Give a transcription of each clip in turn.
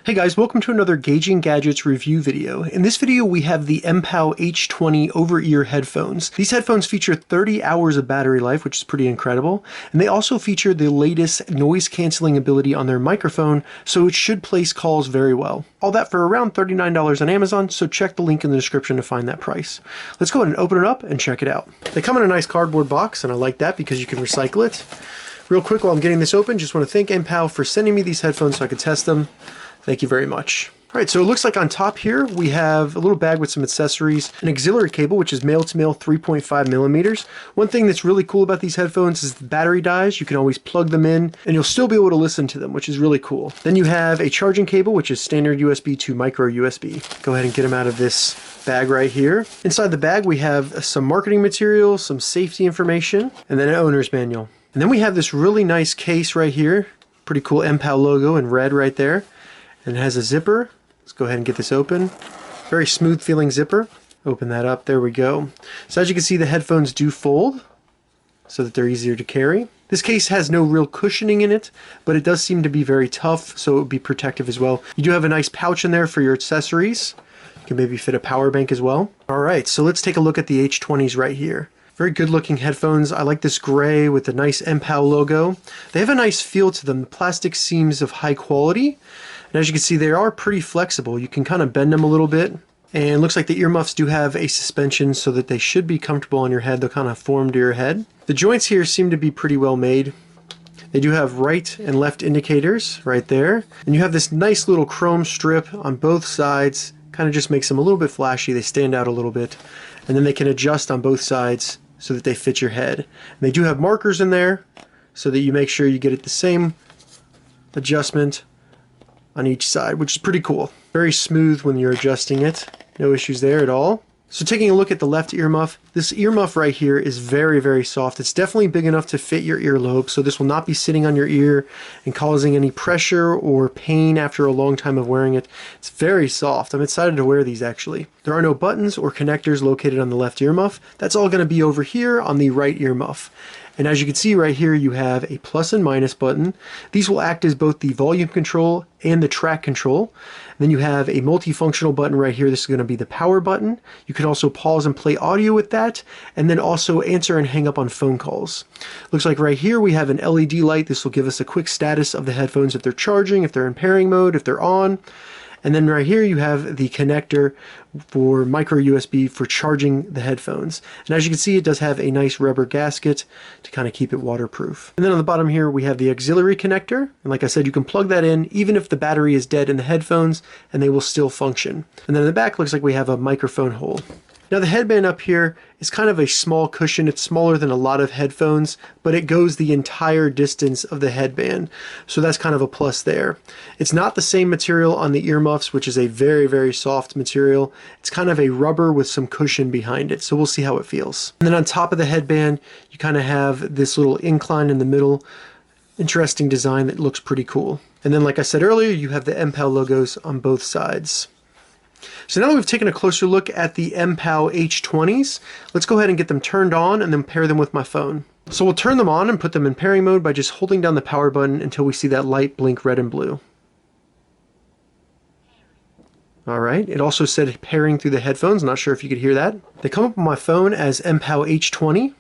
Hey guys, welcome to another Gauging Gadgets review video. In this video we have the Mpow H20 over-ear headphones. These headphones feature 30 hours of battery life, which is pretty incredible, and they also feature the latest noise cancelling ability on their microphone, so it should place calls very well. All that for around $39 on Amazon, so check the link in the description to find that price. Let's go ahead and open it up and check it out. They come in a nice cardboard box, and I like that because you can recycle it. Real quick while I'm getting this open, just want to thank Mpow for sending me these headphones so I could test them. Thank you very much. All right, so it looks like on top here we have a little bag with some accessories, an auxiliary cable, which is male-to-male 3.5 millimeters. One thing that's really cool about these headphones is the battery dies. You can always plug them in and you'll still be able to listen to them, which is really cool. Then you have a charging cable, which is standard USB to micro USB. Go ahead and get them out of this bag right here. Inside the bag we have some marketing material, some safety information, and then an owner's manual. And then we have this really nice case right here. Pretty cool Mpow logo in red right there. And it has a zipper. Let's go ahead and get this open. Very smooth feeling zipper. Open that up, there we go. So as you can see, the headphones do fold so that they're easier to carry. This case has no real cushioning in it, but it does seem to be very tough, so it would be protective as well. You do have a nice pouch in there for your accessories. You can maybe fit a power bank as well. Alright, so let's take a look at the H20s right here. Very good looking headphones. I like this gray with the nice Mpow logo. They have a nice feel to them. The plastic seems of high quality. And as you can see, they are pretty flexible. You can kind of bend them a little bit. And it looks like the earmuffs do have a suspension so that they should be comfortable on your head. They'll kind of form to your head. The joints here seem to be pretty well made. They do have right and left indicators right there. And you have this nice little chrome strip on both sides. Kind of just makes them a little bit flashy. They stand out a little bit. And then they can adjust on both sides so that they fit your head. And they do have markers in there so that you make sure you get it the same adjustment on each side, which is pretty cool. Very smooth when you're adjusting it. No issues there at all. So taking a look at the left earmuff, this earmuff right here is very, very soft. It's definitely big enough to fit your earlobe, so this will not be sitting on your ear and causing any pressure or pain after a long time of wearing it. It's very soft. I'm excited to wear these actually. There are no buttons or connectors located on the left earmuff. That's all going to be over here on the right earmuff. And as you can see right here, you have a plus and minus button. These will act as both the volume control and the track control. Then you have a multifunctional button right here. This is going to be the power button. You can also pause and play audio with that, and then also answer and hang up on phone calls. Looks like right here we have an LED light. This will give us a quick status of the headphones if they're charging, if they're in pairing mode, if they're on. And then right here you have the connector for micro USB for charging the headphones. And as you can see, it does have a nice rubber gasket to kind of keep it waterproof. And then on the bottom here we have the auxiliary connector. And like I said, you can plug that in even if the battery is dead in the headphones and they will still function. And then in the back looks like we have a microphone hole. Now the headband up here is kind of a small cushion. It's smaller than a lot of headphones, but it goes the entire distance of the headband. So that's kind of a plus there. It's not the same material on the earmuffs, which is a very, very soft material. It's kind of a rubber with some cushion behind it. So we'll see how it feels. And then on top of the headband, you kind of have this little incline in the middle. Interesting design that looks pretty cool. And then like I said earlier, you have the Mpow logos on both sides. So now that we've taken a closer look at the Mpow H20s, let's go ahead and get them turned on and then pair them with my phone. So we'll turn them on and put them in pairing mode by just holding down the power button until we see that light blink red and blue. Alright, it also said pairing through the headphones. Not sure if you could hear that. They come up on my phone as Mpow H20.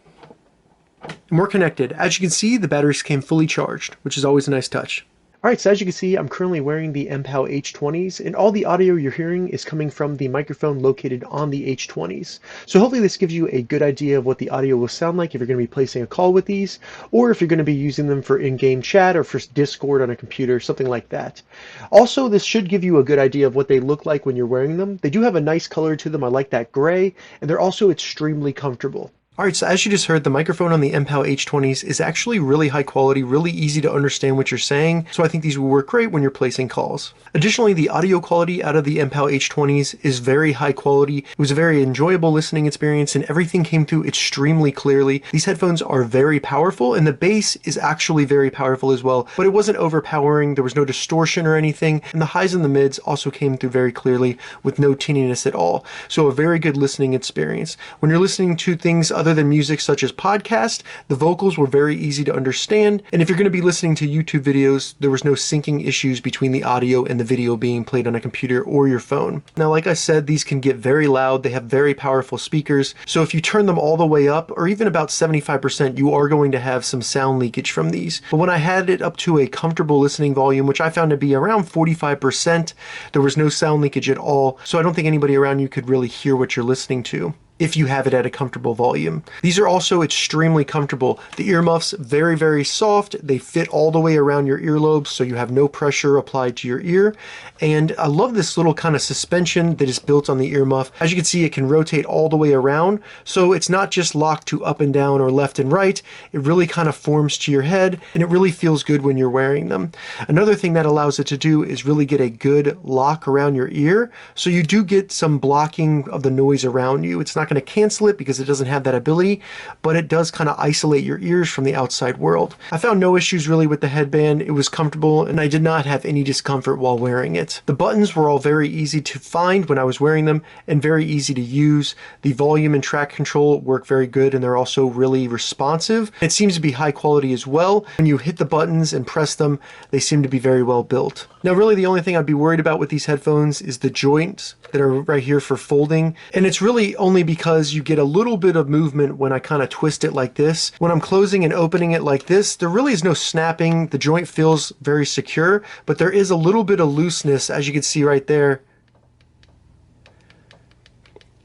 And we're connected. As you can see, the batteries came fully charged, which is always a nice touch. Alright, so as you can see, I'm currently wearing the Mpow H20s, and all the audio you're hearing is coming from the microphone located on the H20s. So hopefully this gives you a good idea of what the audio will sound like if you're going to be placing a call with these, or if you're going to be using them for in-game chat or for Discord on a computer, something like that. Also, this should give you a good idea of what they look like when you're wearing them. They do have a nice color to them. I like that gray, and they're also extremely comfortable. Alright, so as you just heard, the microphone on the Mpow H20s is actually really high quality, really easy to understand what you're saying, so I think these will work great when you're placing calls. Additionally, the audio quality out of the Mpow H20s is very high quality. It was a very enjoyable listening experience and everything came through extremely clearly. These headphones are very powerful and the bass is actually very powerful as well, but it wasn't overpowering, there was no distortion or anything, and the highs and the mids also came through very clearly with no tinniness at all. So a very good listening experience. When you're listening to things other other than music such as podcast. The vocals were very easy to understand, and if you're going to be listening to YouTube videos, there was no syncing issues between the audio and the video being played on a computer or your phone. Now, like I said, these can get very loud. They have very powerful speakers, so if you turn them all the way up, or even about 75%, you are going to have some sound leakage from these. But when I had it up to a comfortable listening volume, which I found to be around 45%, there was no sound leakage at all, so I don't think anybody around you could really hear what you're listening to if you have it at a comfortable volume. These are also extremely comfortable. The earmuffs, very, very soft. They fit all the way around your earlobes, so you have no pressure applied to your ear. And I love this little kind of suspension that is built on the earmuff. As you can see, it can rotate all the way around, so it's not just locked to up and down or left and right. It really kind of forms to your head, and it really feels good when you're wearing them. Another thing that allows it to do is really get a good lock around your ear, so you do get some blocking of the noise around you. It's not going to cancel it because it doesn't have that ability, but it does kind of isolate your ears from the outside world. I found no issues really with the headband. It was comfortable, and I did not have any discomfort while wearing it. The buttons were all very easy to find when I was wearing them and very easy to use. The volume and track control work very good, and they're also really responsive. It seems to be high quality as well. When you hit the buttons and press them, they seem to be very well built. Now, really the only thing I'd be worried about with these headphones is the joints that are right here for folding, and it's really only because you get a little bit of movement when I kind of twist it like this. When I'm closing and opening it like this, there really is no snapping. The joint feels very secure, but there is a little bit of looseness, as you can see right there,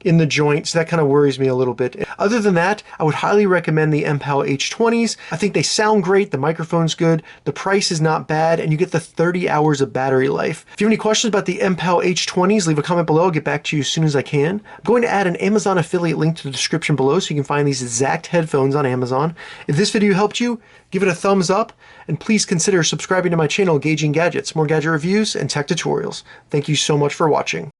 in the joints. That kind of worries me a little bit. Other than that, I would highly recommend the Mpow H20s. I think they sound great, the microphone's good, the price is not bad, and you get the 30 hours of battery life. If you have any questions about the Mpow H20s, leave a comment below. I'll get back to you as soon as I can. I'm going to add an Amazon affiliate link to the description below so you can find these exact headphones on Amazon. If this video helped you, give it a thumbs up, and please consider subscribing to my channel, Gauging Gadgets, more gadget reviews and tech tutorials. Thank you so much for watching.